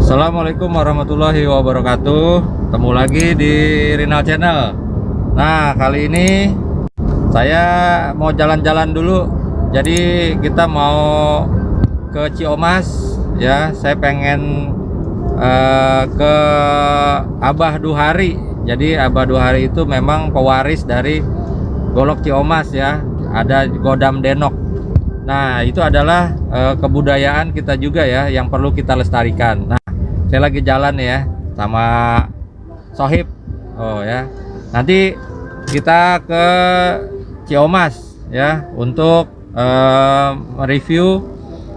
Assalamualaikum warahmatullahi wabarakatuh. Ketemu lagi di Rinal Channel. Nah, kali ini saya mau jalan-jalan dulu. Jadi kita mau ke Ciomas ya. Saya pengen ke Abah Duhari. Jadi Abah Duhari itu memang pewaris dari Golok Ciomas ya. Ada Godam Denok. Nah, itu adalah kebudayaan kita juga ya, yang perlu kita lestarikan. Nah, saya lagi jalan ya sama Sohib. Oh ya, nanti kita ke Ciomas ya untuk mereview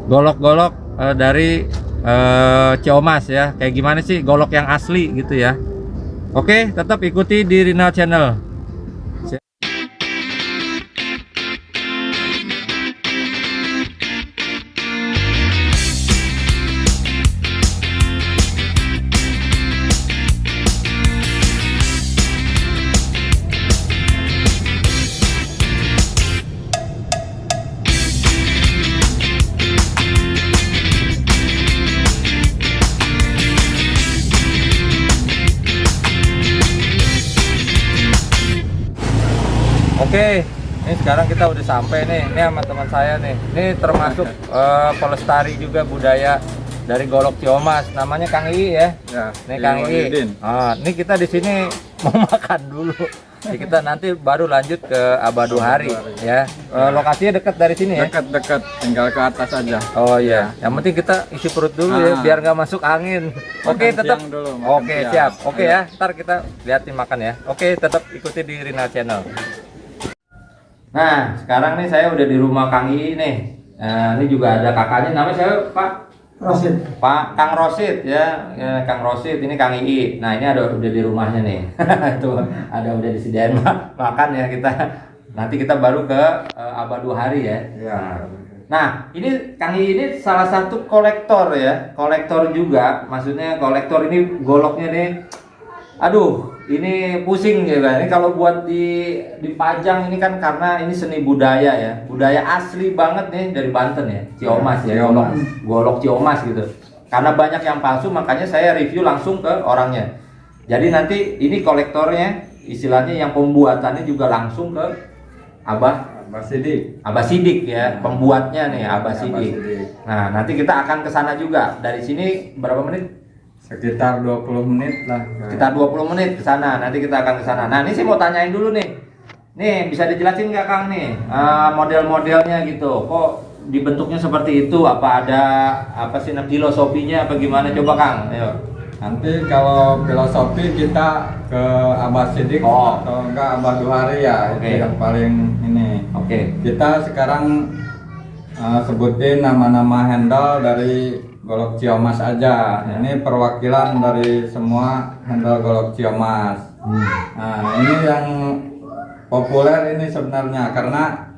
golok-golok dari Ciomas ya. Kayak gimana sih golok yang asli gitu ya. Oke, tetap ikuti di Rinal Channel. Oke, ini sekarang kita udah sampai nih. Ini sama teman saya nih. Ini termasuk pelestari juga budaya dari Golok Ciomas. Namanya Kang Ii ya. Ini Kang Ii. Ini kita di sini mau makan dulu. Jadi kita nanti baru lanjut ke Abah Duhari ya. Lokasinya dekat dari sini ya. Dekat, tinggal ke atas aja. Oh iya. Yang penting kita isi perut dulu ya, biar nggak masuk angin. Oke, tetap. Oke, siap. Oke ya. Ntar kita liatin makan ya. Oke, tetap ikuti di Rinal Channel. Nah, sekarang nih saya udah di rumah Kang Ii nih. Ini juga ada kakaknya, namanya saya Pak Rosid. Pak Kang Rosid ya. Kang Rosid, ini Kang Ii. Nah, ini udah di rumahnya nih. Tuh, udah disediain makan ya kita. Nanti kita baru ke Abah Duhari ya. Nah, ini Kang Ii ini salah satu kolektor ya. Kolektor juga, maksudnya kolektor ini goloknya nih. Aduh, ini pusing ya kan. Ini kalau buat dipajang ini kan karena ini seni budaya ya. Budaya asli banget nih dari Banten ya. Ciomas ya, golok Ciomas gitu. Karena banyak yang palsu, makanya saya review langsung ke orangnya. Jadi nanti ini kolektornya, istilahnya yang pembuatannya juga langsung ke Abah Sidik. Abah Sidik ya, pembuatnya nih Abah Sidik. Nah, nanti kita akan ke sana juga. Dari sini berapa menit? Sekitar 20 menit lah. Sekitar 20 menit ke sana. Nanti kita akan ke sana. Nah, ini saya mau tanyain dulu nih. Nih, bisa dijelasin nggak Kang nih model-modelnya gitu? Kok dibentuknya seperti itu? Apa ada apa sih filosofinya apa gimana? Coba Kang, ayo. Nanti kalau filosofi kita ke Abah Sidik atau enggak Abah Duhari ya. Itu yang paling ini. Kita sekarang sebutin nama-nama handle dari Golok Ciomas aja. Ini perwakilan dari semua handle Golok Ciomas. Nah, ini yang populer ini sebenarnya karena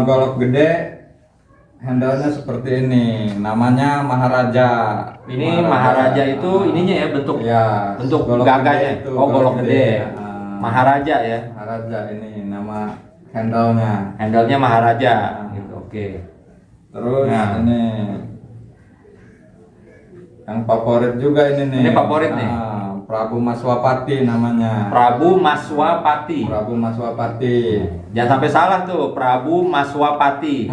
golok gede handlenya seperti ini. Namanya Maharaja. Ini Maharaja itu ininya ya, bentuk gaganya. Golok gede. Maharaja ya. Maharaja ini nama handlenya. Handlenya Maharaja gitu. Oke. Terus ini yang favorit juga ini nih. Ini favorit nih. Prabu Maswapati namanya. Prabu Maswapati. Prabu Maswapati. Jangan sampai salah tuh, Prabu Maswapati.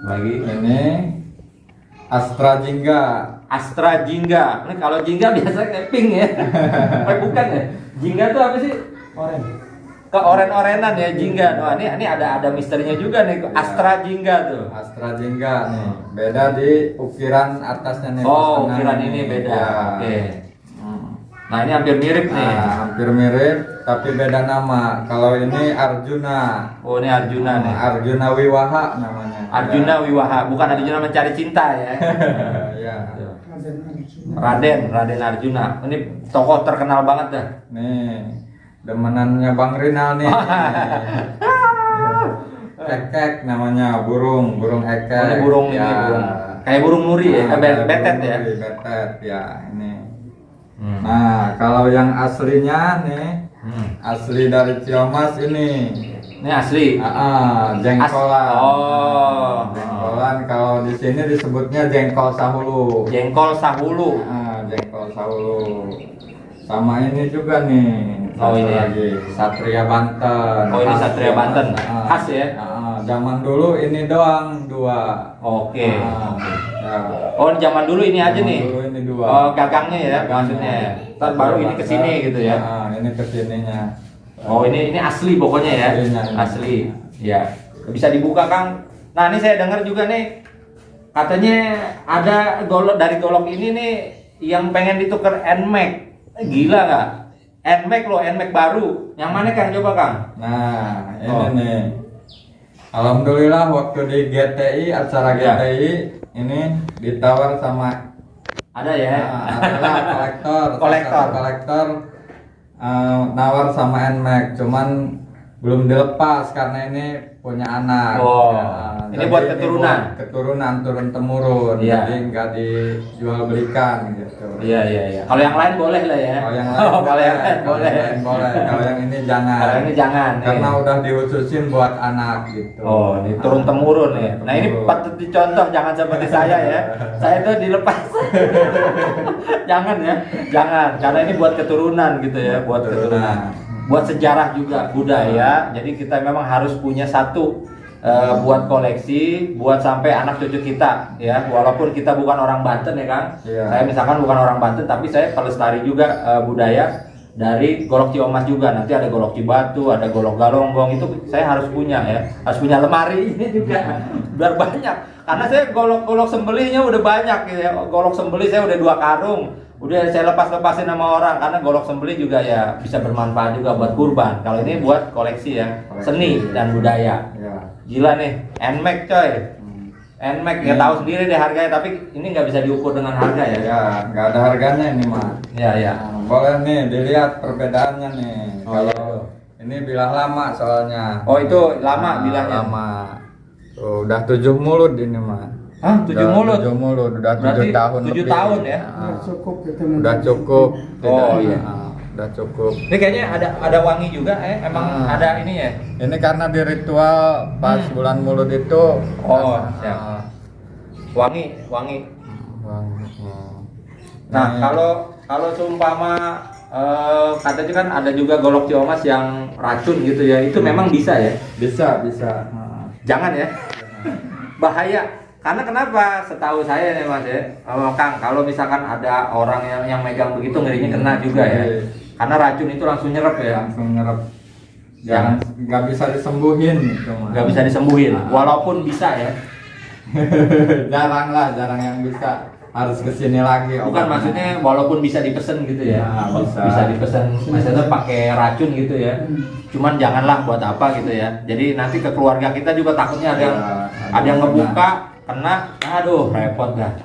Lagi ini Astra Jingga. Astra Jingga. Ini kalau Jingga biasa kayak pink ya. Bukan ya? Jingga tuh apa sih? Keoren-orenan ya Jingga. Wah, ini ada misterinya juga nih. Astra Jingga tuh. Astra Jingga nih. Beda di ukiran atasnya nih. Ukiran ini beda. Oke. Nah, ini hampir mirip nih. Hampir mirip tapi beda nama. Kalau ini Arjuna. Oh, ini Arjuna nih. Arjuna Wiwaha namanya. Arjuna Wiwaha, bukan Arjuna mencari cinta ya. Ya. Raden Arjuna. Ini tokoh terkenal banget dah. Nih. Demenannya Bang Rinal nih. Ekek namanya, burung ekek. Ini burung ya. Ini burung. Kayak burung nuri ya, betet ya. Betet ya ini. Nah, kalau yang aslinya nih, asli dari Ciomas ini Ini asli. Jengkolan. Oh. Jengkolan kalau di sini disebutnya jengkol sahulu. Jengkol sahulu. Jengkol sahulu. Sama ini juga nih. Oh, ini lagi Satria Banten. Oh, ini Satria Banten. Khas ya? Zaman dulu ini doang 2. Oke. Ya. Oh, zaman dulu ini aja nih. Dulu ini 2. Oh, gagangnya ya maksudnya. Ntar baru ini kesini gitu ya. Ini kesininya. Oh, ini asli pokoknya ya. Asli. Ya. Bisa dibuka, Kang. Nah, ini saya dengar juga nih katanya ada golok dari golok ini nih yang pengen ditukar NMAX. Gila nggak? NMAX loh, NMAX baru. Yang mana, Kang? Coba, Kang. Nah, ini nih. Alhamdulillah waktu di GTI, acara GTI ini ditawar sama ada ya. Adalah kolektor nawar sama NMAX, cuman belum dilepas karena ini punya anak. Oh, ini buat keturunan. Keturunan turun temurun, iya. jadi nggak dijual belikan gitu. Iya. Kalau yang lain boleh lah ya. Kalau yang lain boleh. Kalau yang ini jangan. Kalau ini jangan. Karena udah diususin buat anak gitu. Oh, ini turun temurun ya. Nah, ini patut dicontoh, jangan seperti saya ya. Saya tuh dilepas. Jangan ya, jangan. Karena ini buat keturunan gitu ya, buat keturunan. Buat sejarah juga, budaya. Jadi kita memang harus punya satu buat koleksi, buat sampai anak cucu kita ya. Walaupun kita bukan orang Banten ya, Kang. Iya. Saya misalkan bukan orang Banten, tapi saya pelestari juga budaya dari golok Ciomas juga. Nanti ada golok Cibatu, ada golok Galonggong, itu saya harus punya ya. Harus punya lemari ini juga biar banyak. Karena saya golok sembelihnya udah banyak gitu ya. Golok sembelih saya udah 2 karung. Udah saya lepasin sama orang karena golok sembelih juga ya bisa bermanfaat juga buat kurban. Kalau ini buat koleksi ya, seni dan budaya. Ya. Gila nih, NMAX coy. NMAX ya tahu sendiri deh harganya, tapi ini nggak bisa diukur dengan harga ya. Ya, nggak ada harganya ini mah. Ya. Boleh nih dilihat perbedaannya nih. Oh, Kalau ini bilah lama soalnya. Oh, itu lama bilahnya. Lama. Tuh, udah 7 mulut ini mah. Hah, 7 mulut? 7 mulut, udah 7 Berarti tahun 7 lebih. tahun ya? Udah cukup. Oh, iya. Udah cukup. Ini kayaknya ada wangi juga emang ada ini ya. Ini karena di ritual pas bulan mulut itu. Oh, siap. Wangi. Wangi. Nah, kalau seumpama katanya kan ada juga golok Ciomas yang racun gitu ya. Itu memang bisa ya? Bisa. Jangan ya. Bahaya. Karena kenapa? Setahu saya nih Mas ya, Kang, kalau misalkan ada orang yang megang begitu ngerinya kena juga ya. Karena racun itu langsung nyerap ya. Langsung nyerap. Jangan nggak bisa disembuhin gitu. Nggak bisa disembuhin, walaupun bisa ya. jarang yang bisa, harus kesini lagi. Bukan maksudnya walaupun bisa dipesen gitu ya. Bisa dipesen, maksudnya pakai racun gitu ya. Cuman janganlah buat apa gitu ya. Jadi nanti ke keluarga kita juga takutnya ada yang ngebuka kena, aduh repot dah.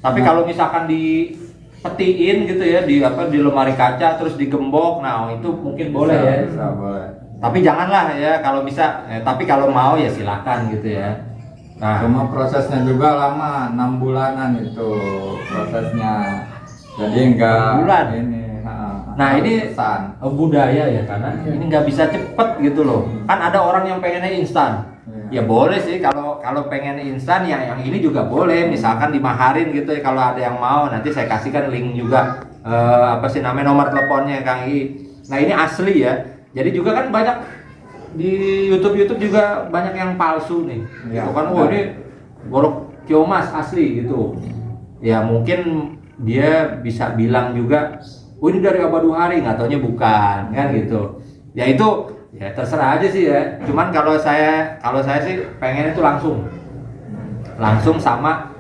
Tapi kalau misalkan dipetiin gitu ya, di lemari kaca terus digembok, nah itu mungkin boleh ya. Bisa, boleh. Tapi janganlah ya kalau bisa. Tapi kalau mau ya silakan gitu ya. Nah, cuma prosesnya juga lama, 6 bulanan itu prosesnya. Jadi enggak bulan. Ini. Nah ini budaya ya, karena ini nggak bisa cepet gitu loh. Kan ada orang yang pengennya instan. Ya boleh sih kalau pengen instan ya, yang ini juga boleh. Misalkan dimaharin gitu ya, kalau ada yang mau nanti saya kasihkan link juga nomor teleponnya Kang I. Nah ini asli ya. Jadi juga kan banyak di YouTube juga banyak yang palsu nih. Ya, itu kan ini golok Ciomas asli gitu. Ya mungkin dia bisa bilang juga, ini dari Abah Duhari, nggak taunya bukan kan gitu. Ya itu ya terserah aja sih ya. Cuman kalau saya sih pengen itu langsung sama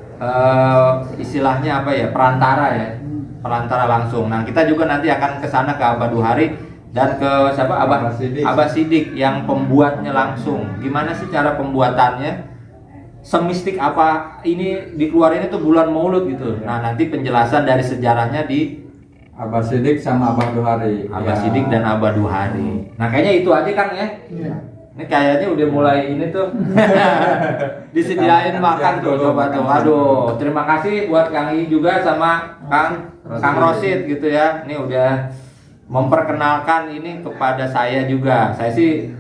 istilahnya apa ya, perantara langsung. Nah kita juga nanti akan ke sana ke Abah Duhari dan ke siapa Abah Sidik yang pembuatnya langsung. Gimana sih cara pembuatannya? Semistik apa ini dikeluarin itu bulan Maulud gitu. Nah nanti penjelasan dari sejarahnya di Abah Sidik sama Abah Duhari. Abah Sidik dan Abah Duhari. Nah kayaknya itu aja Kang ya. Ini kayaknya udah mulai ini tuh disediain makan tuh, coba tuh. Aduh, terima kasih buat Kang I juga sama Kang Rosid gitu ya. Ini udah memperkenalkan ini kepada saya juga. Saya sih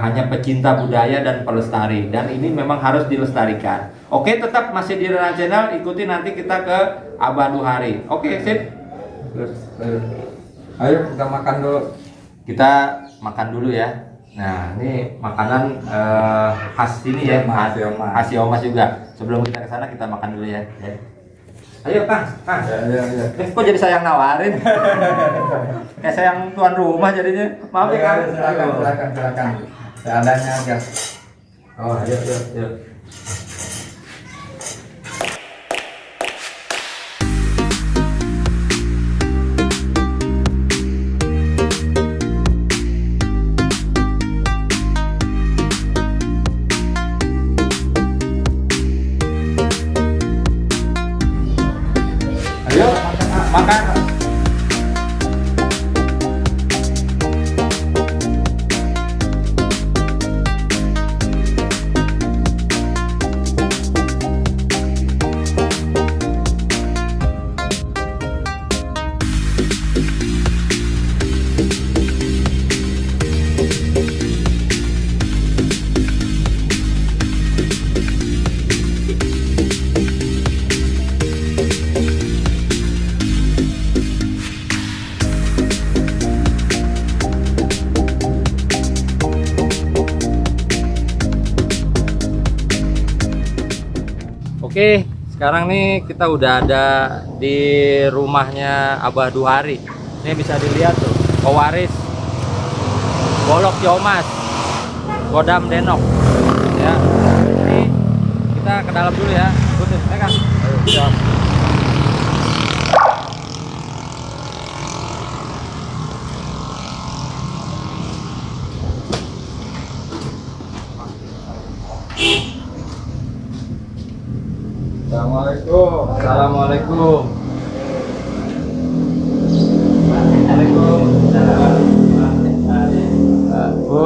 hanya pecinta budaya dan pelestari, dan ini memang harus dilestarikan. Oke, tetap masih di Renal Channel, ikuti nanti kita ke Abah Duhari. Oke, sip. Ayo kita makan dulu. Kita makan dulu ya. Nah, ini makanan khas sini ya, khas Siomas juga. Sebelum kita ke sana kita makan dulu ya. Ayo Kang. Ya. Kok jadi sayang nawarin? Kayak sayang tuan rumah jadinya. Maaf ya Kang. Silakan. Seadanya aja. Oh, ayo. Ayo, makan. Oke, sekarang nih kita udah ada di rumahnya Abah Duhari. Ini bisa dilihat tuh, pewaris Golok Siomas, Godam Denok. Ya, ini kita ke dalam dulu ya. Ikutin, ya Kang. Ayo, siap. Assalamualaikum. Assalamualaikum. Waalaikumsalam. Bu.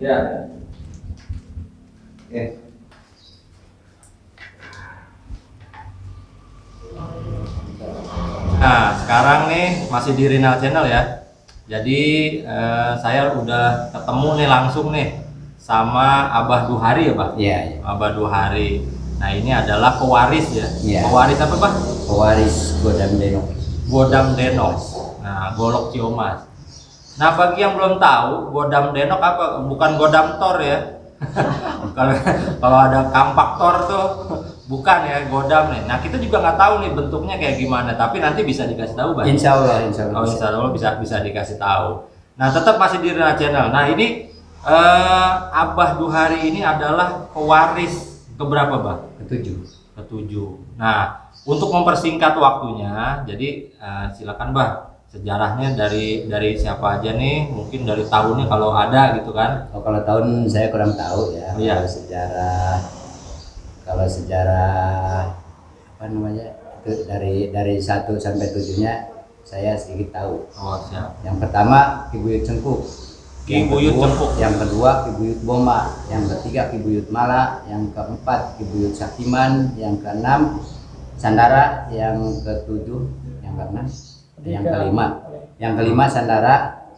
Ya. Oke. Nah, sekarang nih masih di Renal Channel ya. Jadi saya udah ketemu nih langsung nih sama Abah Duhari ya, Pak? Iya. Abah Duhari. Nah, ini adalah pewaris ya. Iya. Pewaris apa, Pak? Pewaris Godam Denok. Godam Denok. Nah, Golok Siomas. Nah, bagi yang belum tahu, Godam Denok apa? Bukan Godam Tor ya. Kalau ada kampak Tor tuh bukan ya, Godam nih. Nah, kita juga nggak tahu nih bentuknya kayak gimana, tapi nanti bisa dikasih tahu, Bang. Insya Allah. Oh, insya Allah bisa dikasih tahu. Nah, tetap masih di Renal Channel. Nah, ini Abah Duhari ini adalah pewaris keberapa, Bang? Ketujuh. Nah, untuk mempersingkat waktunya, jadi silakan, Bah. Sejarahnya dari siapa aja nih? Mungkin dari tahunnya kalau ada gitu kan? Oh, kalau tahun saya kurang tahu ya. Iya. Kalau sejarah apa namanya? Itu dari 1 sampai 7-nya saya sedikit tahu. Oh, siap. Yang pertama Ki Buyut Cengkuk. Ki Buyut Cengkuk. Yang kedua Ki Buyut Boma. Yang ketiga Ki Buyut Mala. Yang keempat Ki Buyut Saktiman. Yang keenam Sandara. Yang ketujuh, yang keenam, yang kelima Sandara.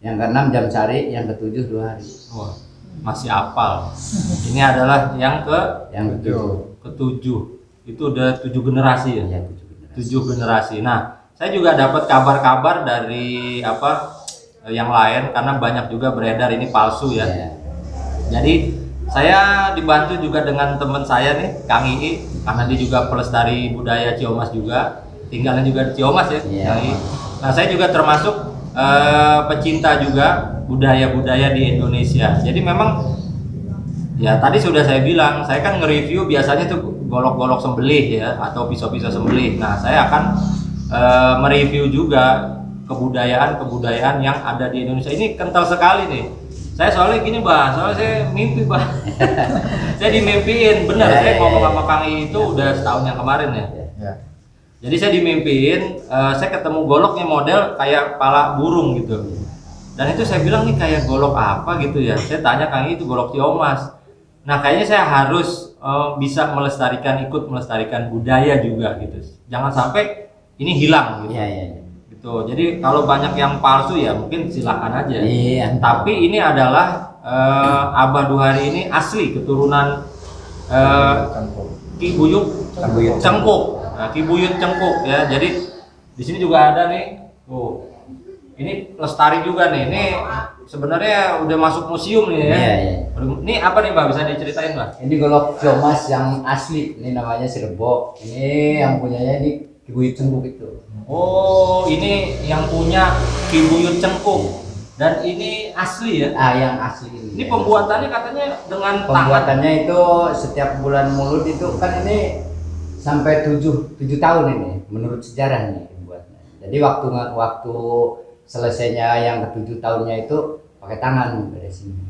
Yang keenam Jamsari. Yang ketujuh Duhari. Wah, masih hafal. Ini adalah yang ketujuh. Itu udah 7 generasi ya? Iya, 7 generasi. Nah, saya juga dapat kabar-kabar dari yang lain, karena banyak juga beredar ini palsu ya. Iya. Jadi saya dibantu juga dengan teman saya nih, Kang Ii, karena dia juga pelestari budaya Siomas juga, tinggalnya juga di Siomas ya, Iya. Kang Ii. Nah, saya juga termasuk pecinta juga budaya-budaya di Indonesia. Jadi memang ya tadi sudah saya bilang, saya kan nge-review biasanya tuh golok-golok sembelih ya, atau pisau-pisau sembelih. Nah, saya akan mereview juga kebudayaan yang ada di Indonesia. Ini kental sekali nih. Saya soalnya gini, Bah, soalnya saya mimpi, Bah. Saya dimimpiin, bener. Saya ngomong sama Kang I itu udah setahun yang kemarin ya. Ya. Jadi saya dimimpiin, saya ketemu goloknya model kayak kepala burung gitu. Dan itu saya bilang nih kayak golok apa gitu ya. Saya tanya Kang I, itu golok Siomas. Nah, kayaknya saya harus bisa ikut melestarikan budaya juga gitu. Jangan sampai ini hilang gitu. Iya, iya. Gitu. Jadi kalau banyak yang palsu ya mungkin silakan aja. Iya. Tapi ini adalah Abah Duhari ini asli keturunan Ki Buyut Cengkuk. Nah, Ki Buyut Cengkuk ya. Jadi di sini juga ada nih. Tuh. Ini lestari juga nih. Ini sebenarnya udah masuk museum nih ya. Iya, iya. Ini apa nih Mbak, bisa diceritain Mbak? Ini golok Ciomas yang asli. Ini namanya Cirebon. Ini yang punyanya ini Ki Buyut Cengkuk itu. Oh, ini yang punya Ki Buyut Cengkuk. Dan ini asli ya? Ah, yang asli ini. Ini pembuatannya katanya dengan tangan. Pembuatannya itu setiap bulan Mulut itu kan ini sampai 7 tahun ini menurut sejarah nih pembuatnya. Jadi waktu selesainya yang ke-7 tahunnya itu pakai tangan dari sini.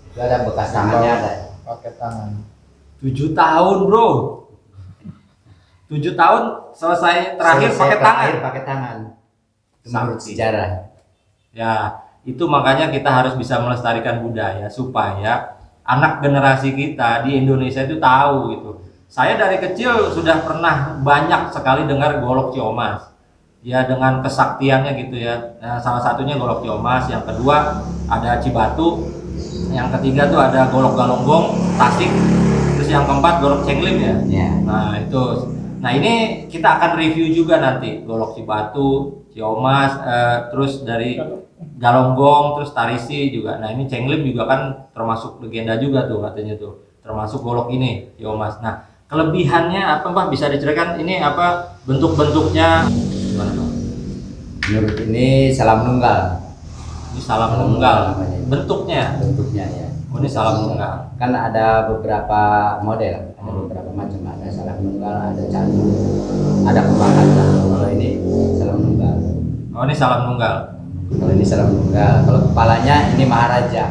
Itu ada bekas tangannya ada. Pakai tangan. 7 tahun, Bro. 7 tahun selesai terakhir pakai tangan. Terakhir pakai tangan. Itu menurut Sakti. sejarah. Ya, itu makanya kita harus bisa melestarikan budaya supaya anak generasi kita di Indonesia itu tahu gitu. Saya dari kecil sudah pernah banyak sekali dengar golok Ciomas. Ya dengan kesaktiannya gitu ya. Nah, salah satunya golok Ciomas, yang kedua ada Cibatu, yang ketiga tuh ada golok Galonggong, Tasik, terus yang keempat golok Cenglim ya. Ya. Nah, itu. Nah, ini kita akan review juga nanti golok Cibatu, Ciomas, terus dari Galonggong, terus Tarisi juga. Nah, ini Cenglim juga kan termasuk legenda juga tuh katanya tuh. Termasuk golok ini, Ciomas. Nah, kelebihannya apa Pak? Bisa diceritakan ini apa bentuk-bentuknya? Gimana, Pak? Menurut ini salam nunggal. Ini salam nunggal. Namanya. Bentuknya. Bentuknya ya. Oh, ini salam nunggal. Kan ada beberapa model, ada beberapa macam, ada salam nunggal, ada candu, ada pembangkang. Kalau ini salam nunggal. Oh, ini salam nunggal. Kalau ini salam nunggal, kalau kepalanya ini maharaja.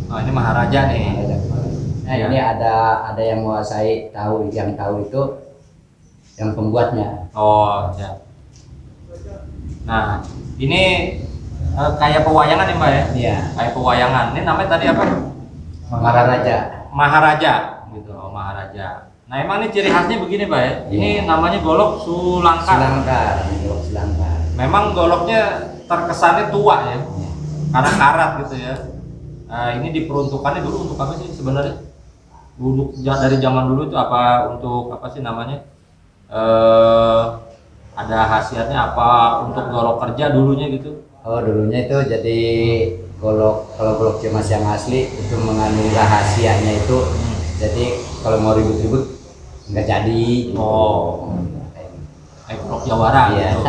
Oh, ini Maharaja nih. Maharaja kepala. Nah, Ya. ini ada yang menguasai yang tahu itu yang pembuatnya. Oh, ya. Nah, ini kayak pewayangan ya Mbak ya? Iya. Kayak pewayangan. Ini namanya tadi apa? Maharaja. Maharaja gitu. Oh, Maharaja. Nah, emang ini ciri khasnya begini Pak ya? Ini Iya. namanya golok Sulangkar. Sulangkar, ini golok Sulangkar. Memang goloknya terkesannya tua ya. Iya. Karena karat gitu ya. Nah, ini diperuntukannya dulu untuk apa sih sebenarnya? Dulu dari zaman dulu itu apa, untuk apa sih namanya? Ada khasiatnya apa untuk golok kerja dulunya gitu? Oh, dulunya itu jadi kalau golok Ciomas yang asli itu mengandung rahasianya itu. Jadi kalau mau ribut-ribut nggak jadi. Gitu. Oh. Kayak golok Jawara Iya. gitu.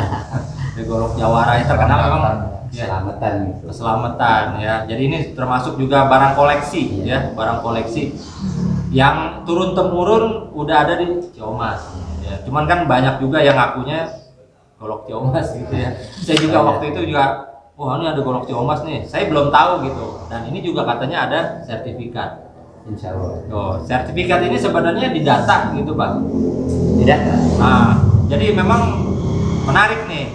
Kayak golok Jawara yang terkenal memang ya, Selamatan gitu. keselamatan ya. Jadi ini termasuk juga barang koleksi Iya. ya, barang koleksi yang turun temurun udah ada di Ciomas. Ya, cuman kan banyak juga yang ngakunya golok Ciomas gitu ya. Saya juga waktu itu juga, wah ini ada golok Ciomas nih. Saya belum tahu gitu. Dan ini juga katanya ada sertifikat. Insya Allah. Oh, sertifikat ini sebenarnya didata gitu Pak. Tidak. Nah, jadi memang menarik nih.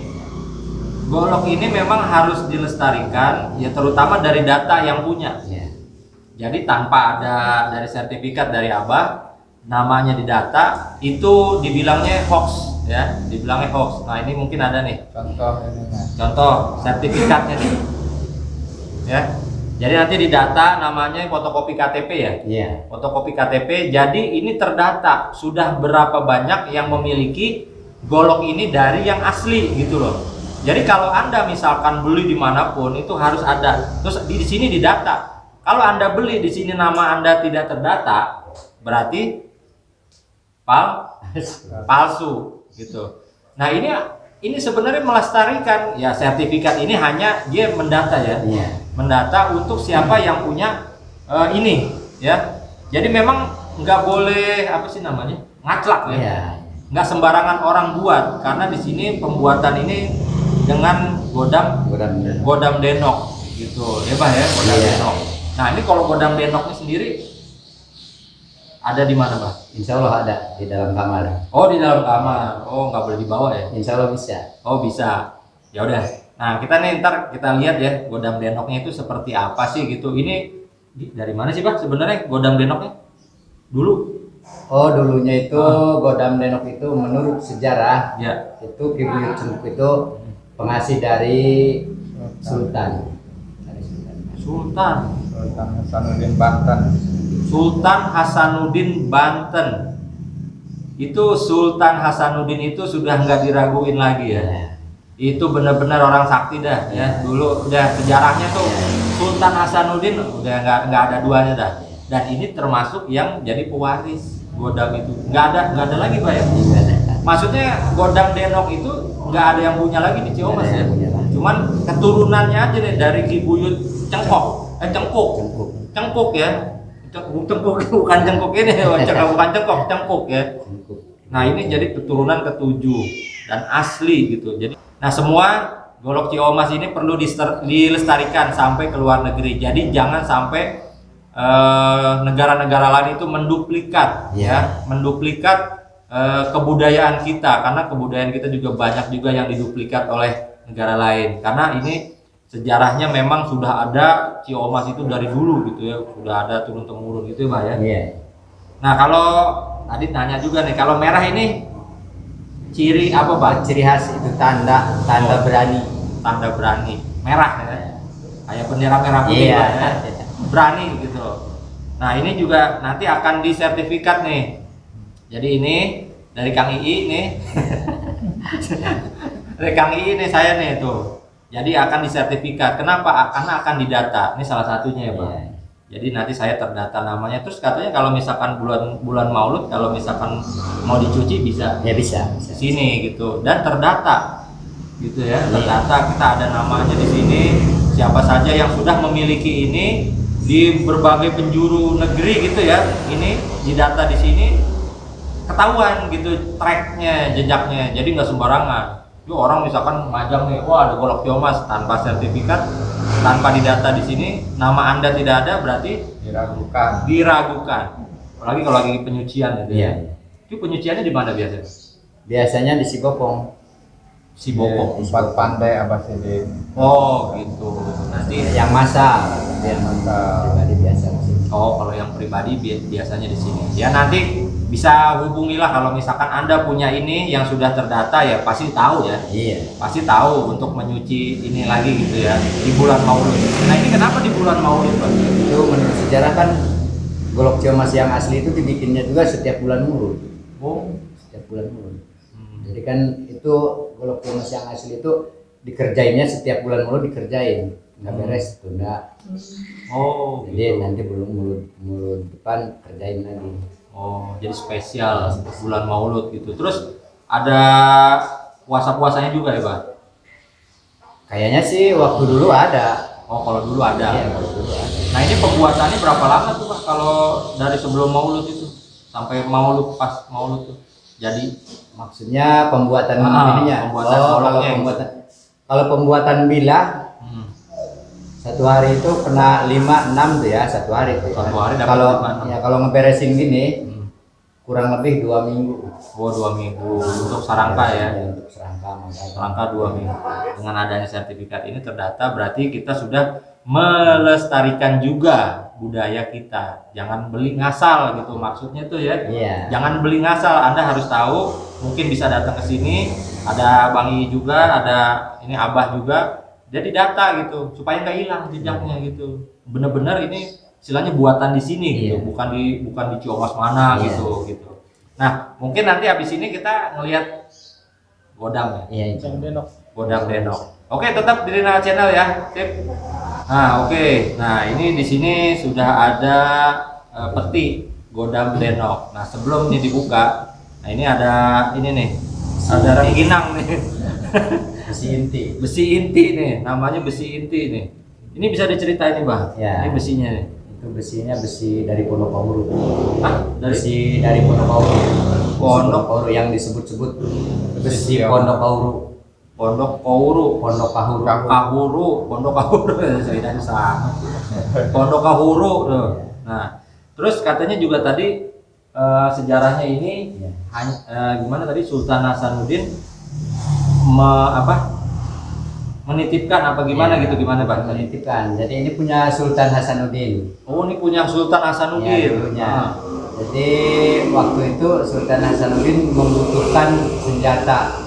Golok ini memang harus dilestarikan, ya terutama dari data yang punya. Ya. Jadi tanpa ada dari sertifikat dari Abah, namanya didata, itu dibilangnya hoax, ya, dibilangnya hoax. Nah ini mungkin ada nih, Contoh ini Mas. contoh sertifikatnya nih, ya. Jadi nanti didata namanya fotokopi KTP ya, Iya. fotokopi KTP. Jadi ini terdata sudah berapa banyak yang memiliki golok ini dari yang asli gitu loh. Jadi kalau Anda misalkan beli dimanapun itu harus ada. Terus di sini didata. Kalau Anda beli di sini nama Anda tidak terdata, berarti palsu gitu. Nah ini sebenarnya melestarikan ya, sertifikat ini hanya dia mendata ya, Iya. mendata untuk siapa yang punya ini ya. Jadi memang nggak boleh apa sih namanya ngaclak ya. Iya. Nggak sembarangan orang buat, karena di sini pembuatan ini dengan godam denok gitu ya Pak ya, godam Iya. denok. Nah ini kalau godam denoknya sendiri ada di mana Pak? Insya Allah ada di dalam kamar. Oh di dalam kamar. Oh nggak boleh dibawa ya? Insya Allah bisa. Oh bisa. Ya udah. Nah kita nih ntar kita lihat ya godam denoknya itu seperti apa sih gitu. Ini Dari mana sih Pak sebenarnya Godam Denoknya? Dulu? Oh, dulunya itu Godam Denok itu menurut sejarah Ya. itu Ki Buyut Cengkuk itu pengasih dari Sultan. Dari Sultan. Sultan. Sultan Hasanuddin Banten. Sultan Hasanuddin Banten. Itu Sultan Hasanuddin itu sudah nggak diraguin lagi ya. Itu benar-benar orang sakti dah ya. Dulu udah sejarahnya tuh Sultan Hasanuddin udah nggak ada duanya dah. Dan ini termasuk yang jadi pewaris Godam itu. Nggak ada lagi Pak ya. Maksudnya Godam Denok itu nggak ada yang punya lagi di Ciamis ya. Cuman keturunannya aja nih dari Ki Buyut Cengkuk ya. Cengkuk bukan cengkuk ini, bukan cengkuk ya. Nah ini jadi keturunan ketujuh dan asli gitu. Jadi, nah semua golok Ciamis ini perlu dilestarikan sampai ke luar negeri. Jadi jangan sampai negara-negara lain itu menduplikat menduplikat kebudayaan kita, karena kebudayaan kita juga banyak juga yang diduplikat oleh negara lain. Karena ini sejarahnya memang sudah ada Ciamis itu dari dulu gitu ya, sudah ada turun temurun gitu ya Pak ya. Iya. Nah kalau tadi nanya juga nih, kalau merah ini ciri apa Pak? Ciri khas itu tanda berani. Tanda berani, merah ya, kayak bendera merah putih Iya. Pak, ya. Berani gitu. Nah ini juga nanti akan disertifikat nih. Jadi ini dari Kang Ii nih. Dari Kang Ii nih saya nih tuh. Jadi akan disertifikat. Kenapa? Karena akan didata. Ini salah satunya ya Pak. Iya. Jadi nanti saya terdata namanya. Terus katanya kalau misalkan bulan Maulud, kalau misalkan mau dicuci bisa. Ya bisa. Sini gitu. Dan terdata. Gitu ya. Terdata, kita ada namanya di sini. Siapa saja yang sudah memiliki ini di berbagai penjuru negeri gitu ya. Ini didata di sini. Ketahuan gitu tracknya, jejaknya. Jadi nggak sembarangan. Itu orang misalkan majang nih, wah ada golok Ciamis tanpa sertifikat, tanpa didata di sini, nama Anda tidak ada, berarti diragukan. Apalagi kalau lagi penyucian gitu. Iya. Itu penyuciannya di mana biasanya? Biasanya di Sibopong. Sibopong. Empat pandai Abasidin. Oh gitu. Nanti Yang masa, yang Masa. pribadi biasa di sini. oh kalau yang pribadi biasanya di sini. Ya nanti bisa hubungilah kalau misalkan Anda punya ini yang sudah terdata ya pasti tahu ya. Iya. Pasti tahu untuk menyuci ini lagi gitu ya di bulan Maulud. Nah ini kenapa di bulan Maulud Pak? Itu menurut sejarah kan golok Ciamis yang asli itu dibikinnya juga setiap bulan Maulud. Oh. Setiap bulan Maulud. Jadi kan itu golok Ciamis yang asli itu dikerjainnya setiap bulan Maulud dikerjain. Nggak beres tunda. Oh. Jadi Gitu. nanti belum mulut depan kerjain lagi. Oh jadi spesial bulan Maulud gitu. Terus ada puasa-puasanya juga ya Pak? Kayaknya sih waktu dulu ada. Oh kalau dulu ada. Iya, waktu dulu ada. Nah ini pembuatannya berapa lama tuh Pak? Kalau dari sebelum Maulud itu sampai Maulud pas Maulud tuh jadi? Maksudnya pembuatan ininya. pembuatan goloknya. Kalau pembuatan bilah satu hari itu kena 5-6 tuh ya, satu hari tuh. Satu hari dapat Kalau 5-6. ya kalau ngeberesin gini kurang lebih 2 minggu. Oh 2 minggu untuk serangka ya. Ya, untuk serangka makanya. Serangka 2 minggu. Dengan adanya sertifikat ini terdata berarti kita sudah melestarikan juga budaya kita. Jangan beli ngasal gitu maksudnya tuh ya. Iya. Jangan beli ngasal. Anda harus tahu. Mungkin bisa datang ke sini. Ada Bang I juga, ada ini Abah juga. Jadi data gitu supaya nggak hilang jejaknya gitu. Bener-bener ini istilahnya buatan di sini gitu, Iya. bukan di Ciamis mana Iya. gitu. Nah mungkin nanti habis ini kita ngelihat Godam ya. Iya, itu. Godam Denok. Oke, tetap di Rina Channel ya. Sip. Nah, oke. Nah, ini di sini sudah ada peti Godam Denok. Nah, sebelum ini dibuka, nah ini ada ini nih. Ada rengginang nih. Besi inti. Besi inti nih, namanya besi inti nih. Ini bisa diceritain nih, Bang. Ya. Ini besinya nih. Itu besinya besi dari Pondok Kauru. Hah? Besi dari Pondok Kauru. Pondok Kauru yang disebut-sebut besi Pondok Kauru. Pondok Kauru. Pondok Kahuru. Pondok Kahuru ceritanya sama. Pondok Kahuru tuh. Nah, terus katanya juga tadi sejarahnya ini Iya. gimana tadi Sultan Hasanuddin menitipkan apa gimana Iya, gitu, gimana Pak? menitipkan. Jadi ini punya Sultan Hasanuddin. Oh, ini punya Sultan Hasanuddin. Ya, dulunya. Jadi waktu itu Sultan Hasanuddin membutuhkan senjata.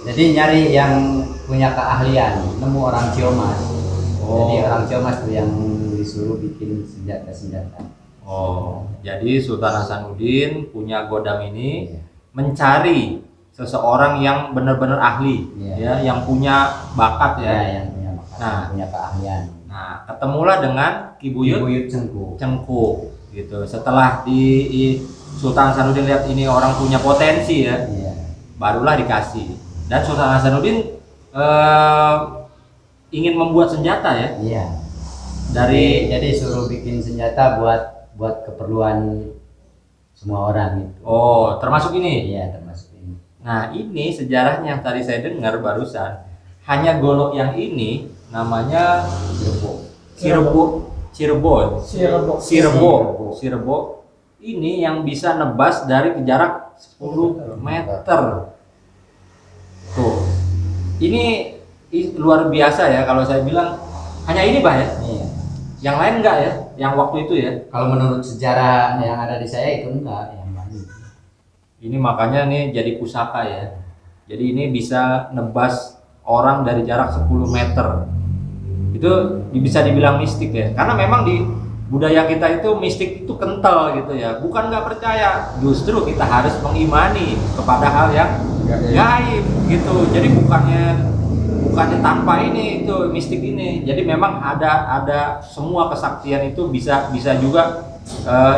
Jadi nyari yang punya keahlian, nemu orang Ciomas. Oh. Jadi orang Ciomas tuh yang disuruh bikin senjata-senjata. Oh, jadi Sultan Hasanuddin punya Godam ini Iya. mencari seseorang yang benar-benar ahli, Iya. ya, yang punya bakat ya. Ya, yang punya bakat, Nah. yang punya keahlian. Nah, ketemulah dengan Ki Buyut Buyut Cengku. Cengku, gitu. Setelah Sultan Hasanuddin lihat ini orang punya potensi ya, Iya. barulah dikasih. Dan Sultan Hasanuddin ingin membuat senjata ya. Iya. Jadi suruh bikin senjata buat keperluan semua orang gitu. Oh, termasuk ini. Iya, termasuk ini. Nah, ini sejarahnya yang tadi saya dengar barusan. Hanya golok yang ini namanya Cirebon. Ini yang bisa nebas dari jarak 10 meter. Tuh. Ini luar biasa ya kalau saya bilang. Hanya ini, Pak ya? Iya. Yang lain enggak ya? Yang waktu itu ya? Kalau menurut sejarah yang ada di saya itu enggak, yang lain. Ini makanya nih jadi pusaka ya. Jadi ini bisa nebas orang dari jarak 10 meter. Itu bisa dibilang mistik ya. Karena memang di budaya kita itu mistik itu kental gitu ya. Bukan nggak percaya, justru kita harus mengimani kepada hal yang gaib gitu. Jadi bukannya tanpa ini itu mistik ini. Jadi memang ada semua kesaktian itu bisa juga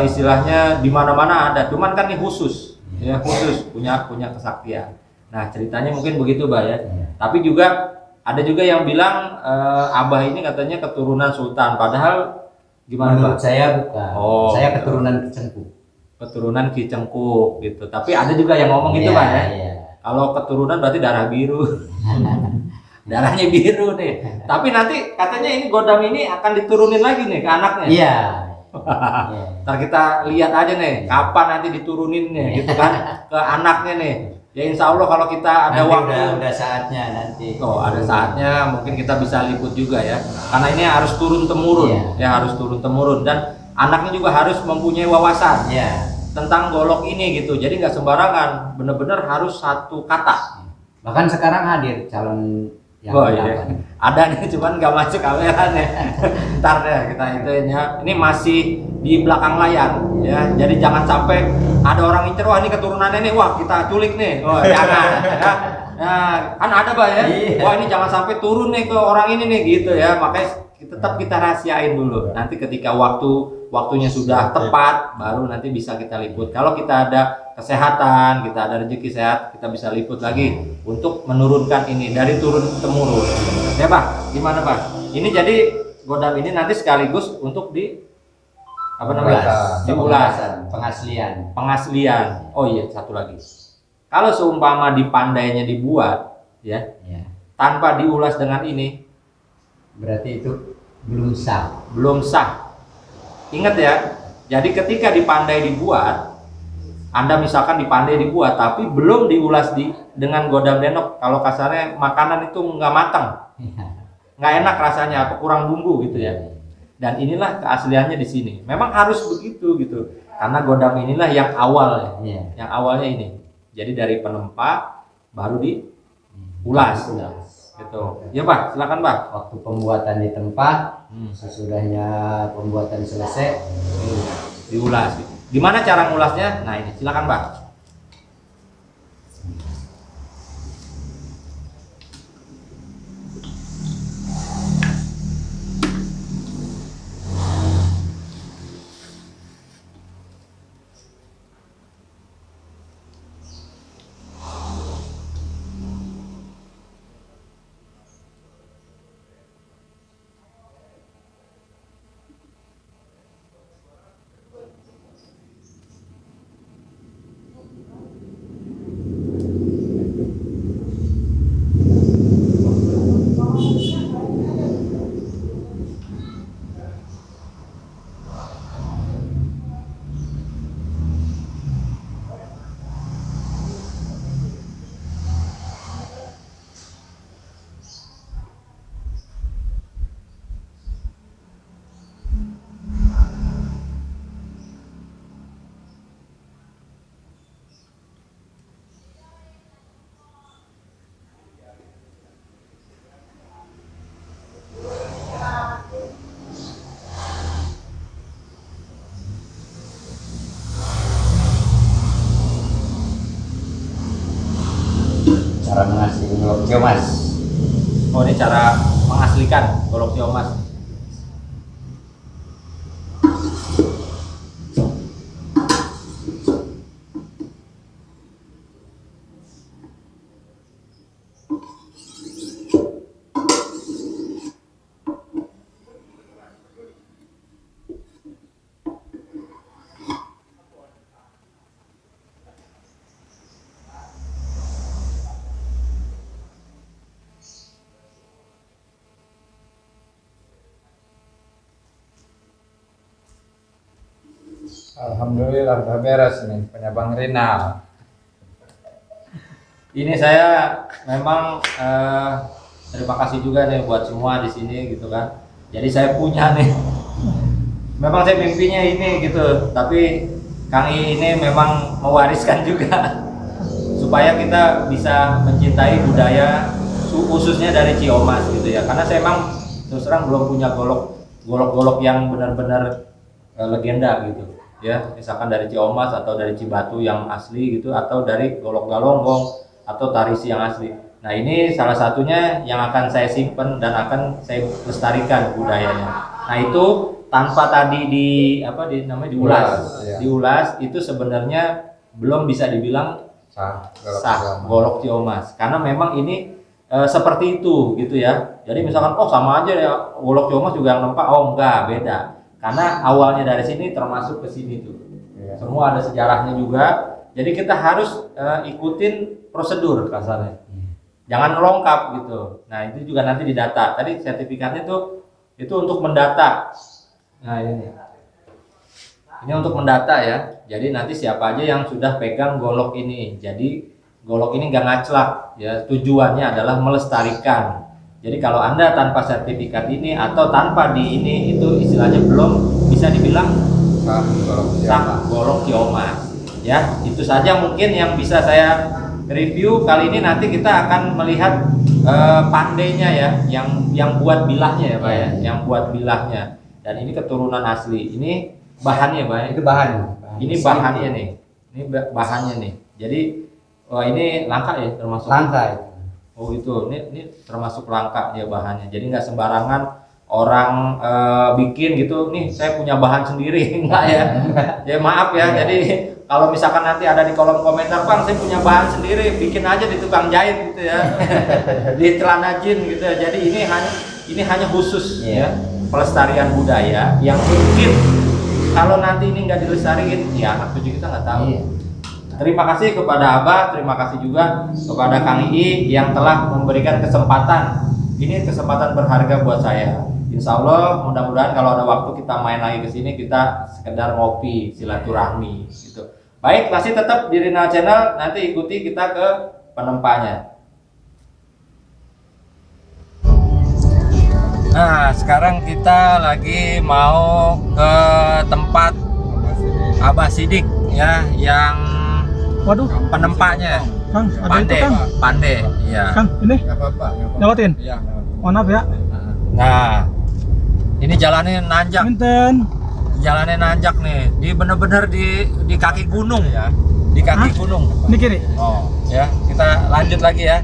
istilahnya di mana-mana ada. Cuman kan ini khusus ya, khusus punya kesaktian. Nah, ceritanya mungkin begitu, Mbak ya. Tapi juga ada juga yang bilang Abah ini katanya keturunan sultan, padahal gimana, Menurut Pak? saya bukan. Oh. Saya keturunan Cengku. Keturunan Ki Cengku gitu. Tapi ada juga yang ngomong gitu, Iya, Pak ya. iya. Kalau keturunan berarti darah biru. Darahnya biru nih. Tapi nanti katanya ini Godam ini akan diturunin lagi nih ke anaknya. Iya. Ntar kita lihat aja nih kapan nanti diturunin nih gitu kan ke anaknya nih. Ya insya Allah kalau kita ada Nanti waktu. udah saatnya nanti. Oh, ada saatnya mungkin kita bisa liput juga ya. Karena ini harus turun temurun. Iya. Ya harus turun temurun dan anaknya juga harus mempunyai wawasan Iya. tentang golok ini gitu. Jadi nggak sembarangan, bener-bener harus satu kata. Bahkan sekarang hadir calon yang Oh ke-8. iya, ada nih cuman nggak masuk kameranya. Ntar deh kita ituin ya. Ini masih di belakang layar ya. Jadi jangan sampai ada orang incer, wah ini keturunannya nih, wah kita culik nih. Oh jangan ya. Nah, kan ada, Pak ya. Iya. Wah ini jangan sampai turun nih ke orang ini nih gitu ya. Makanya tetap kita rahasiain dulu. Nanti ketika waktunya sudah tepat baru nanti bisa kita liput. Kalau kita ada kesehatan, kita ada rezeki sehat, kita bisa liput lagi untuk menurunkan ini dari turun temurun. Ya Pak, gimana Pak? Ini jadi Godam ini nanti sekaligus untuk di apa namanya? Diulas, pengaslian. Oh iya, satu lagi. Kalau seumpama di pandainya dibuat, ya, tanpa diulas dengan ini, berarti itu belum sah. Belum sah. Ingat ya. Jadi ketika di pandai dibuat, Anda misalkan di pandai dibuat tapi belum diulas dengan Godam denok, kalau kasarnya makanan itu nggak matang, nggak enak rasanya, apa kurang bumbu gitu ya. Dan inilah keasliannya di sini. Memang harus begitu gitu, karena Godam inilah yang awal ya, yang awalnya ini. Jadi dari penempa baru diulas, gitu. Ya Pak, silakan Pak. Waktu pembuatan di tempat, sesudahnya pembuatan selesai, diulas. Gimana cara ngulasnya? Nah ini, silakan Pak. cara mengasih golok tiomas. Oh, ini cara mengaslikan golok tiomas. Alhamdulillah udah beres nih punya Bang Rinal. Ini saya memang terima kasih juga nih buat semua di sini gitu kan. Jadi saya punya nih. Memang saya mimpinya ini gitu, tapi Kang I ini memang mewariskan juga supaya kita bisa mencintai budaya khususnya dari Ciomas gitu ya. Karena saya emang terus terang belum punya golok-golok yang benar-benar legenda gitu. Ya, misalkan dari Ciomas atau dari Cibatu yang asli gitu, atau dari golok Galonggong atau Tarisi yang asli. Nah, ini salah satunya yang akan saya simpen dan akan saya lestarikan budayanya. Nah, itu tanpa tadi namanya diulas. Iya. Diulas itu sebenarnya belum bisa dibilang Sah golok Ciomas. Karena memang ini seperti itu gitu ya. Jadi misalkan sama aja ya golok Ciomas juga yang nempak, enggak, beda. Karena awalnya dari sini termasuk ke sini tuh. Iya. Semua ada sejarahnya juga. Jadi kita harus ikutin prosedur kasarnya. Jangan lengkap gitu. Nah, itu juga nanti didata. Tadi sertifikatnya tuh itu untuk mendata. Nah, ini. Ini untuk mendata ya. Jadi nanti siapa aja yang sudah pegang golok ini. Jadi golok ini gak ngaclak ya. Tujuannya adalah melestarikan. Jadi kalau Anda tanpa sertifikat ini atau tanpa di ini, itu istilahnya belum bisa dibilang sah golok Ciomas. Ya, itu saja mungkin yang bisa saya review kali ini. Nanti kita akan melihat pandainya ya, yang buat bilahnya ya Pak ya, yang buat bilahnya. Dan ini keturunan asli. Ini bahannya Pak ya. Itu bahan. Ini bahannya nih. Ini bahannya nih. Jadi ini langka ya termasuk. Langka itu. Oh gitu, ini termasuk langka ya bahannya. Jadi nggak sembarangan orang bikin gitu. Nih saya punya bahan sendiri, enggak ya? Ya maaf ya. Jadi kalau misalkan nanti ada di kolom komentar, Bang, saya punya bahan sendiri, bikin aja di tukang jahit gitu ya, di celana jin gitu ya. Jadi ini hanya khusus ya pelestarian budaya yang mungkin kalau nanti ini nggak dilestariin, ya anak cucu kita nggak tahu. Terima kasih kepada Abah, terima kasih juga kepada Kang I yang telah memberikan kesempatan. Ini kesempatan berharga buat saya. Insya Allah mudah-mudahan kalau ada waktu kita main lagi ke sini, kita sekedar ngopi, silaturahmi gitu. Baik, masih tetap di Rinal Channel, nanti ikuti kita ke penempanya. Nah, sekarang kita lagi mau ke tempat Abah Sidik ya, yang Waduh, penempanya. Kang, ada itu Kang. Pandai, iya. Kang, ini Nggak apa-apa. lewatin. Iya. Mohon maaf ya. Nah, ini jalannya nanjak. Minten. Jalannya nanjak nih. Di bener-bener di kaki gunung ya. Di kaki gunung. Ini kiri. Oh, ya. Kita lanjut lagi ya.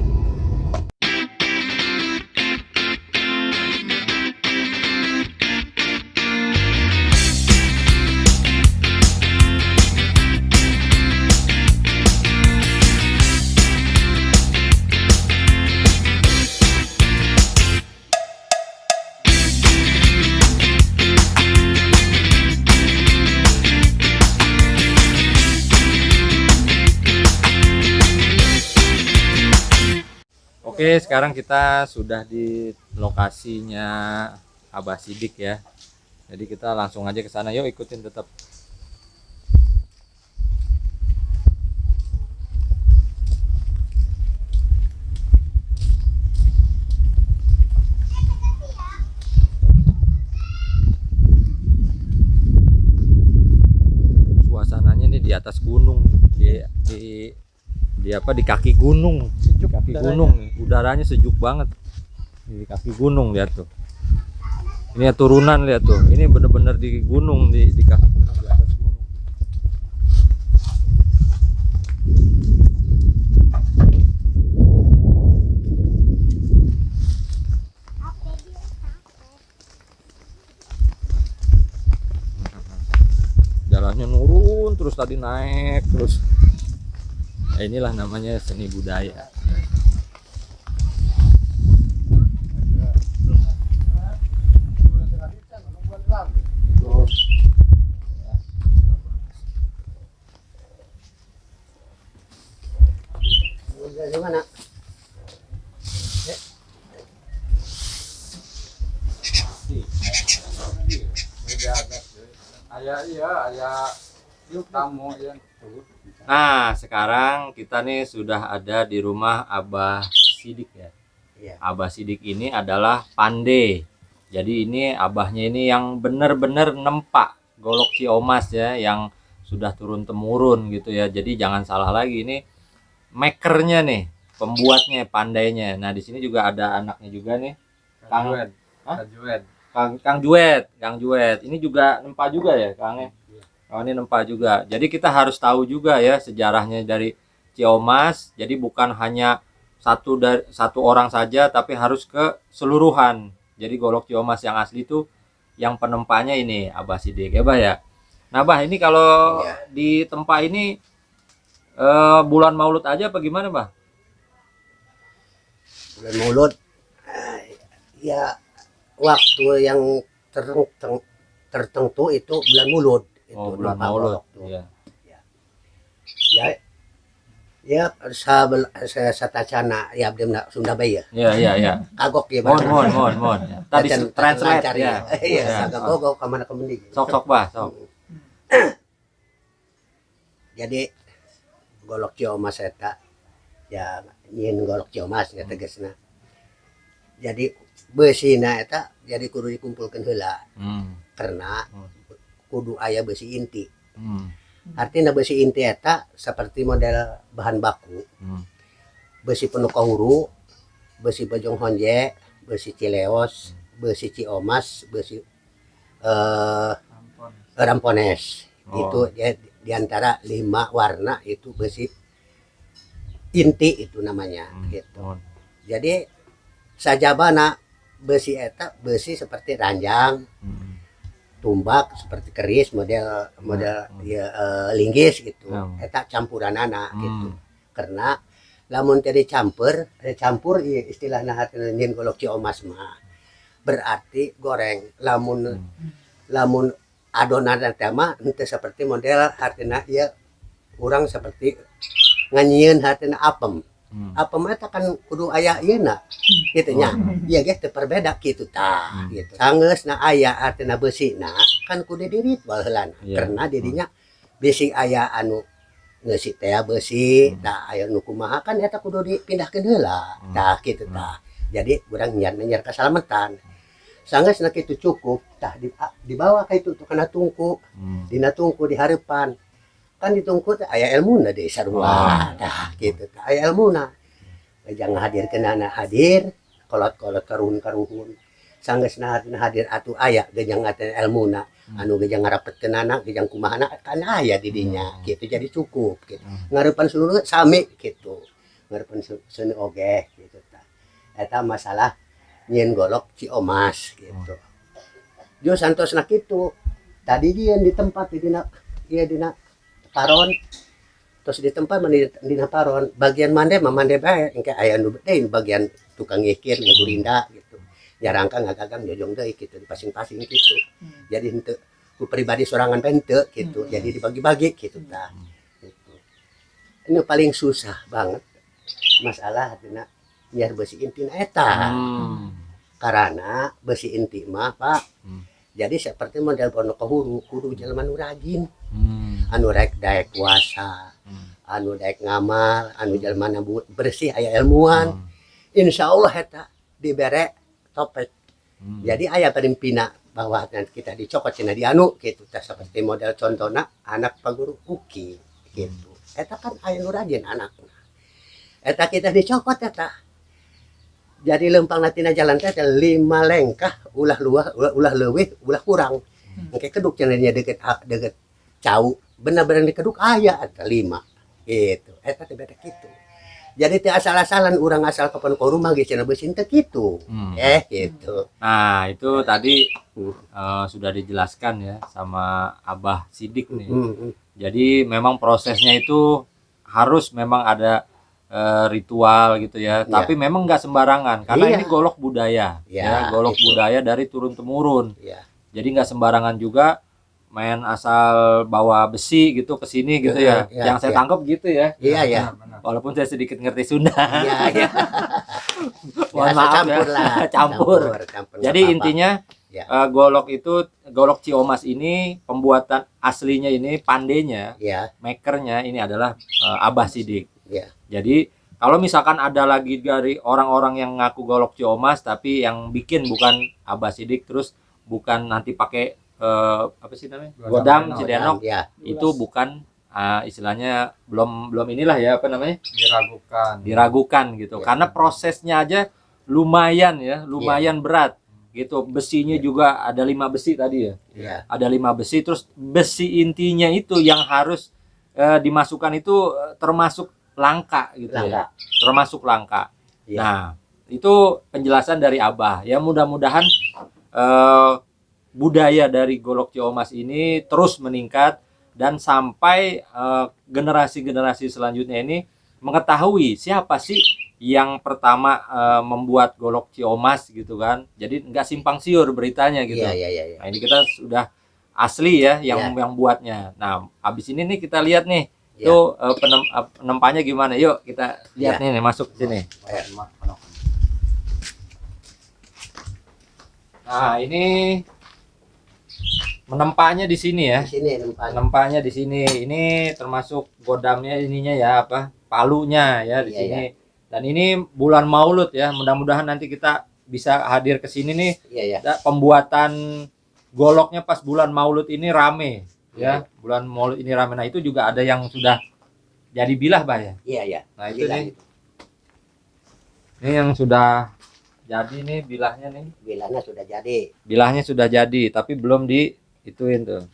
Oke, sekarang kita sudah di lokasinya Abah Sidik ya. Jadi kita langsung aja ke sana. Yuk ikutin tetap. Suasananya nih di atas gunung, di kaki gunung. Di kaki gunung, udaranya sejuk banget. Di kaki gunung, lihat tuh. Ini ya turunan, lihat tuh. Ini bener-bener di gunung, di kaki gunung, di atas gunung. tanahnya nurun terus tadi naik terus. Nah, inilah namanya seni budaya. Gimana? Ayah tamu yang Nah, sekarang kita nih sudah ada di rumah Abah Sidik ya. Iya. Abah Sidik ini adalah pandai. Jadi ini abahnya ini yang benar-benar nempak golok Ciomas ya, yang sudah turun temurun gitu ya. Jadi jangan salah lagi, ini makernya nih, pembuatnya, pandainya. Nah, di sini juga ada anaknya juga nih, Kang Juet. Hah? Juet. Kang Juet, Kang Juet. Ini juga nempa juga ya, Kangnya. Oh, ini nempa juga. Jadi kita harus tahu juga ya sejarahnya dari Ciomas. Jadi bukan hanya satu orang saja, tapi harus keseluruhan. Jadi golok Ciomas yang asli itu yang penempanya ini Abah Sidik ya, Bah ya. Nah, Bah, ini kalau Iya. di tempat ini bulan Maulud aja apa gimana, Bah? Bulan Maulud, ya waktu yang tertentu itu bulan Maulud. Itu Oh, bulan nampak Maulud. golok tuh. Iya. Ya satacana ya abdi Sunda Bae ya. Iya, iya, iya. Kagok ya. Mohon. Tadi translate ya. Iya, Ya, sagak sok. gogok ka mana ka mending. Sok, Bah, sok. Jadi golok Ciomas eta ya nyin golok Ciomas ya tegasna. Jadi beusina eta jadi kudu dikumpulkeun heula karena kudu aya besi inti. Artinya besi inti eta seperti model bahan baku. Besi penuh kahuru, besi bojong honje, besi cileos, besi ciomas, besi rampones. Oh. Itu ya, diantara 5 warna itu besi inti itu namanya gitu. Jadi sajabana besi eta besi seperti ranjang, tumbak seperti keris model ya, linggis gitu. Eta campuranana gitu. Karena lamun tadi campur ya istilahna nyin golok Ciomas mah berarti goreng. Lamun adonan teh mah henteu seperti model artina ya urang seperti nganyieun hartina apem. Apem eta kan kudu aya ieuna kitu nya. Ieu ge teu perbeda kitu tah gitu. Sangeusna aya artina beusina kan kudu diritwal heulana. Karena didinya bisi aya anu ngeusi teh beusi, tah aya nu kumaha kan eta kudu dipindahkeun heula. Tah kitu tah. Jadi urang nyiar kasalamatan. Sangeusna kitu cukup tah dibawa ka itu kana tungku. Dina tungku di hareupan. Kan ditungku teh aya elmuna deui sarua. Tah kitu tah aya elmuna. Jangan hadirkeun anak hadir, kolot-kolot karuhun-karuhun. Sangeusna hadir atuh aya gejang elmuna. Anu gejang ngarapetkeun anak, gejang kumahana kan aya di dinya kitu jadi cukup gitu. Ngareupan seluruh sami kitu. Ngareupan seuneu oge kitu tah. Eta masalah nyin golok Ciomas gitu. Jo santosna kitu. Tadi dia di tempat dina paron terus di tempat dina paron bagian mande bae engke aya nu teh bagian tukang ngikir ngurinda gitu. Jarang kan ngagagang jojong deui gitu dipasing-pasing gitu. Jadi henteu ku pribadi sorangan teh gitu. Jadi dibagi-bagi gitu tah. Gitu. Ini paling susah banget masalah dina nyiar besi inti eta. Karena besi inti mah Pak. Jadi seperti model pondok kahuru, kudu jelema nu rajin. Anu rek daek puasa, anu daek ngamal, anu jelema bersih aya ilmuwan. Insyaallah eta dibere topek. Jadi aya parimpina bahwa kita dicokot cenah di anu gitu tah seperti model contohna anak paguru uki gitu. Eta kan aya nu rajin anakna. Eta kita dicokot eta. Jadi lempang tina jalan teh 5 lengkah ulah leuwih ulah kurang. Engke keduk cenah deket cau bener-bener di keduk aya eta 5 gitu. Eta teh beda kitu. Jadi teu asal-asalan orang asal kapan ke rumah geus cenah beusin teh kitu. Gitu. Nah, itu tadi sudah dijelaskan ya sama Abah Sidik nih. Jadi memang prosesnya itu harus memang ada ritual gitu ya. Tapi memang nggak sembarangan karena ini golok budaya, ya, golok budaya dari turun temurun. Jadi nggak sembarangan juga main asal bawa besi gitu ke sini gitu ya. Yang saya tangkap gitu ya. Iya. Walaupun saya sedikit ngerti Sunda. Iya. Mohon maaf campur ya. lah. Campur. Jadi nggak intinya golok Ciomas ini pembuatan aslinya ini pandainya, makernya ini adalah Abah Sidik. Jadi kalau misalkan ada lagi dari orang-orang yang ngaku golok Ciomas tapi yang bikin bukan Abah Sidik, terus bukan nanti pakai apa sih namanya godam Cidenok, itu bukan istilahnya belum inilah ya apa namanya diragukan gitu, karena prosesnya aja lumayan berat gitu. Besinya juga ada 5 besi tadi ya. Ada 5 besi, terus besi intinya itu yang harus dimasukkan itu termasuk langka gitu ya. Termasuk langka. Nah, itu penjelasan dari Abah. Ya mudah-mudahan budaya dari golok Ciomas ini terus meningkat dan sampai generasi-generasi selanjutnya ini mengetahui siapa sih yang pertama membuat golok Ciomas gitu kan. Jadi nggak simpang siur beritanya gitu. Nah, ini kita sudah asli ya yang buatnya. Nah, habis ini nih kita lihat nih itu penempanya gimana. Yuk kita lihat nih masuk sini. Nah, ini menempanya di sini ya. Di sini menempanya di sini. Ini termasuk godamnya ininya ya apa? Palunya ya di sini. Dan ini bulan Maulud ya. Mudah-mudahan nanti kita bisa hadir ke sini nih. Pembuatan goloknya pas bulan Maulud ini rame ya. Bulan Maulud ini rame. Nah, itu juga ada yang sudah jadi bilah, Bah ya. Nah, itu nih. Ini yang sudah jadi nih bilahnya nih. Bilahnya sudah jadi, tapi belum ituin tuh.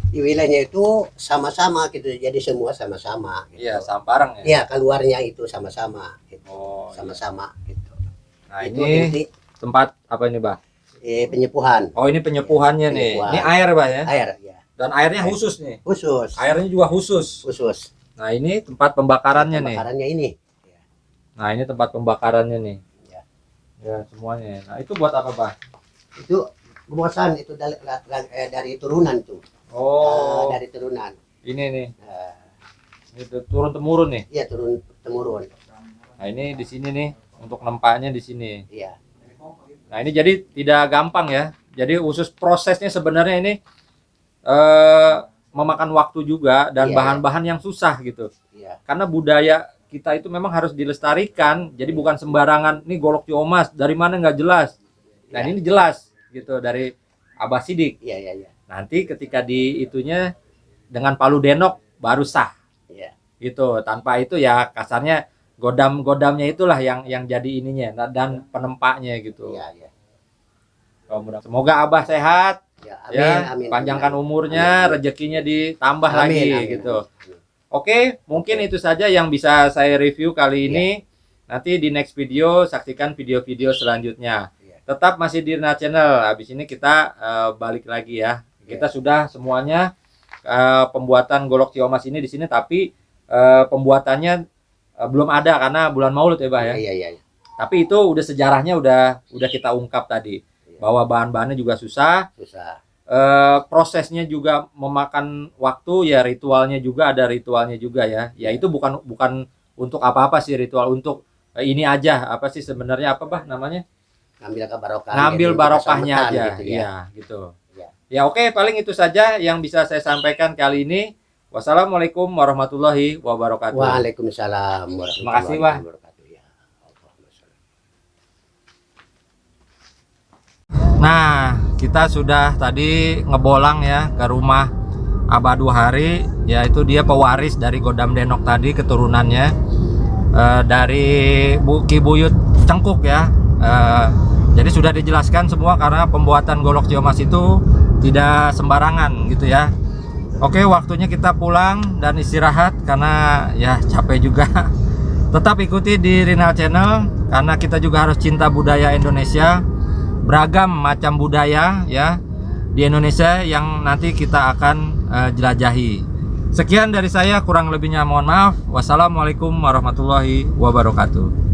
Di wilayahnya itu sama-sama gitu, jadi semua sama-sama gitu. Iya, samparang ya. Iya, keluarnya itu sama-sama gitu. Sama-sama gitu. Nah, itu ini tempat apa ini, Bah? Penyepuhan. Oh, ini penyepuhannya nih. Ini air, Bah ya. Air ya. Dan airnya khusus nih. Khusus. Airnya juga khusus. Nah, ini tempat pembakarannya nih. Pembakarannya ini. Nah, ini tempat pembakarannya nih. Ya, semuanya. Nah, itu buat apa, Bah? Itu gemosan itu dari turunan tuh. Dari turunan. Ini nih. Itu turun temurun nih. Iya, turun temurun. Nah, ini di sini nih untuk nempaknya di sini. Iya. Nah, ini jadi tidak gampang ya. Jadi khusus prosesnya sebenarnya ini memakan waktu juga dan bahan-bahan yang susah gitu. Karena budaya kita itu memang harus dilestarikan. Jadi bukan sembarangan nih golok Ciomas dari mana nggak jelas. Nah, ini jelas gitu dari Abah Sidik. Nanti ketika di itunya dengan palu denok baru sah. Gitu. Tanpa itu ya kasarnya godam-godamnya itulah yang jadi ininya dan penempaknya gitu. Semoga Abah sehat. Amin. Panjangkan umurnya, rezekinya ditambah lagi gitu. Oke, mungkin itu saja yang bisa saya review kali ini. Nanti di next video saksikan video-video selanjutnya. Tetap masih di Rina Channel. Habis ini kita balik lagi ya. Kita sudah semuanya pembuatan golok Ciomas ini di sini, tapi pembuatannya belum ada karena bulan Maulud ya, Bah ya. Tapi itu udah sejarahnya udah kita ungkap tadi. Bahwa bahan-bahannya juga susah. Prosesnya juga memakan waktu ya, ritualnya juga ada ritualnya juga ya. Ya itu bukan untuk apa-apa sih ritual, untuk ini aja apa sih sebenarnya apa Bah namanya? Ngambil barokahnya aja. Gitu ya. Gitu. Ya oke, paling itu saja yang bisa saya sampaikan kali ini. Wassalamualaikum warahmatullahi wabarakatuh. Waalaikumsalam Terima kasih, Bah. Nah, kita sudah tadi ngebolang ya ke rumah Abah Duhari, yaitu dia pewaris dari Godam Denok tadi, keturunannya dari Ki Buyut Cengkuk ya. Jadi sudah dijelaskan semua karena pembuatan golok Ciomas itu tidak sembarangan gitu ya. Oke, waktunya kita pulang dan istirahat karena ya capek juga. Tetap ikuti di Rinal Channel karena kita juga harus cinta budaya Indonesia. Beragam macam budaya ya di Indonesia yang nanti kita akan jelajahi. Sekian dari saya, kurang lebihnya mohon maaf. Wassalamualaikum warahmatullahi wabarakatuh.